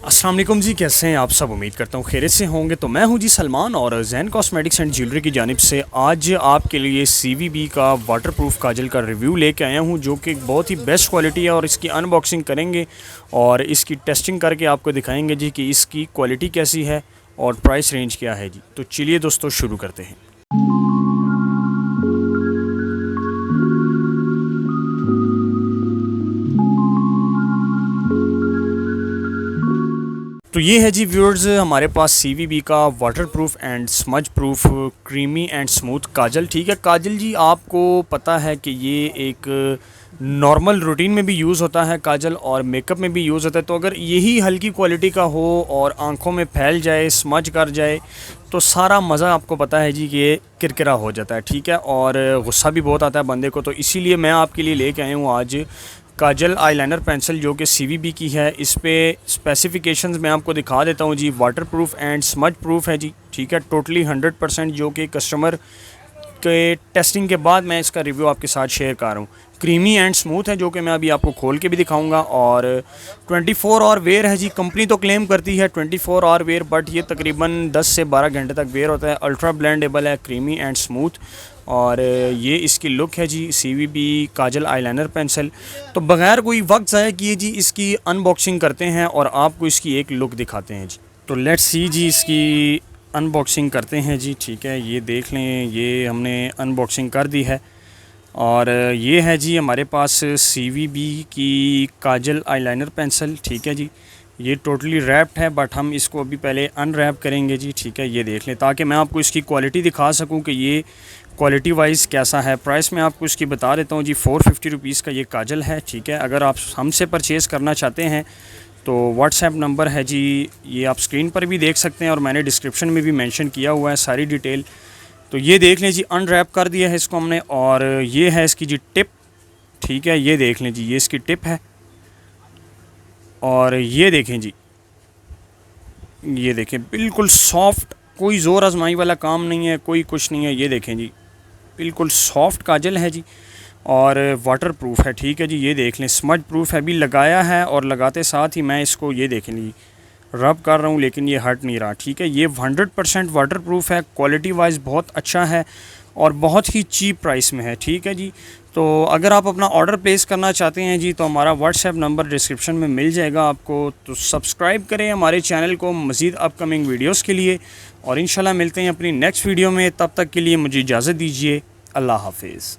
अस्सलाम वालेकुम जी, कैसे हैं आप सब। उम्मीद करता हूँ खैरियत से होंगे। तो मैं हूँ जी सलमान और जैन कॉस्मेटिक्स एंड ज्वेलरी की जानिब से आज आपके लिए CVB का वाटरप्रूफ काजल का रिव्यू लेके आया हूँ, जो कि बहुत ही बेस्ट क्वालिटी है। और इसकी अनबॉक्सिंग करेंगे और इसकी टेस्टिंग करके आपको दिखाएंगे जी कि इसकी क्वालिटी कैसी है और प्राइस रेंज क्या है जी। तो चलिए दोस्तों शुरू करते हैं। तो ये है जी व्यूअर्स हमारे पास CVB का waterproof and smudge proof creamy and smooth kajal. ठीक है, काजल जी आपको पता है कि ये एक नॉर्मल रूटीन में भी यूज़ होता है काजल, और मेकअप में भी यूज़ होता है। तो अगर यही हल्की क्वालिटी का हो और आंखों में फैल जाए, स्मज कर जाए, तो सारा मज़ा आपको पता है जी कि ये किरकिरा हो जाता है। ठीक है, और गुस्सा भी बहुत आता है बंदे को। तो इसीलिए मैं आपके लिए लेके आया हूँ आज काजल आईलाइनर पेंसिल, जो कि CVB की है। इस पे स्पेसिफिकेशंस मैं आपको दिखा देता हूँ जी। वाटरप्रूफ एंड स्मज प्रूफ है जी। ठीक है, टोटली 100%, जो कि कस्टमर के टेस्टिंग के बाद मैं इसका रिव्यू आपके साथ शेयर कर रहा हूँ। क्रीमी एंड स्मूथ है, जो कि मैं अभी आपको खोल के भी दिखाऊंगा। और 24 आवर वेयर है जी। कंपनी तो क्लेम करती है 24 आवर वेयर, बट ये तकरीबन 10 से 12 घंटे तक वेयर होता है। अल्ट्रा ब्लेंडेबल है, क्रीमी एंड स्मूथ। और ये इसकी लुक है जी CVB काजल आईलाइनर पेंसिल। तो बग़ैर कोई वक्त ज़ाया किए जी इसकी अनबॉक्सिंग करते हैं और आपको इसकी एक लुक दिखाते हैं जी। तो लेट्स सी जी, इसकी अनबॉक्सिंग करते हैं जी। ठीक है, ये देख लें, ये हमने अनबॉक्सिंग कर दी है। और ये है जी हमारे पास CVB की काजल आईलाइनर पेंसिल। ठीक है जी, ये टोटली रैप्ड है, बट हम इसको अभी पहले अनरैप करेंगे जी। ठीक है, ये देख लें, ताकि मैं आपको इसकी क्वालिटी दिखा सकूं कि ये क्वालिटी वाइज़ कैसा है। प्राइस मैं आपको इसकी बता देता हूँ जी। 450 रुपीज़ का ये काजल है। ठीक है, अगर आप हमसे परचेज़ करना चाहते हैं तो व्हाट्सएप नंबर है जी, ये आप स्क्रीन पर भी देख सकते हैं और मैंने डिस्क्रिप्शन में भी मेंशन किया हुआ है सारी डिटेल। तो ये देख लें जी, अनरैप कर दिया है इसको हमने। और ये है इसकी जी टिप। ठीक है, ये देख लें जी, ये इसकी टिप है। और ये देखें जी, ये देखें बिल्कुल सॉफ्ट, कोई ज़ोर आजमाई वाला काम नहीं है, कोई कुछ नहीं है। ये देखें जी, बिल्कुल सॉफ्ट काजल है जी और वाटरप्रूफ है। ठीक है जी, ये देख लें, स्मज प्रूफ है। अभी लगाया है और लगाते साथ ही मैं इसको ये देखें जी रब कर रहा हूँ, लेकिन ये हट नहीं रहा। ठीक है, ये 100% वाटरप्रूफ है। क्वालिटी वाइज बहुत अच्छा है और बहुत ही चीप प्राइस में है। ठीक है जी, तो अगर आप अपना ऑर्डर प्लेस करना चाहते हैं जी, तो हमारा व्हाट्सएप नंबर डिस्क्रिप्शन में मिल जाएगा आपको। तो सब्सक्राइब करें हमारे चैनल को मज़ीद अपकमिंग वीडियोस के लिए, और इंशाल्लाह मिलते हैं अपनी नेक्स्ट वीडियो में। तब तक के लिए मुझे इजाज़त दीजिए। अल्लाह हाफिज़।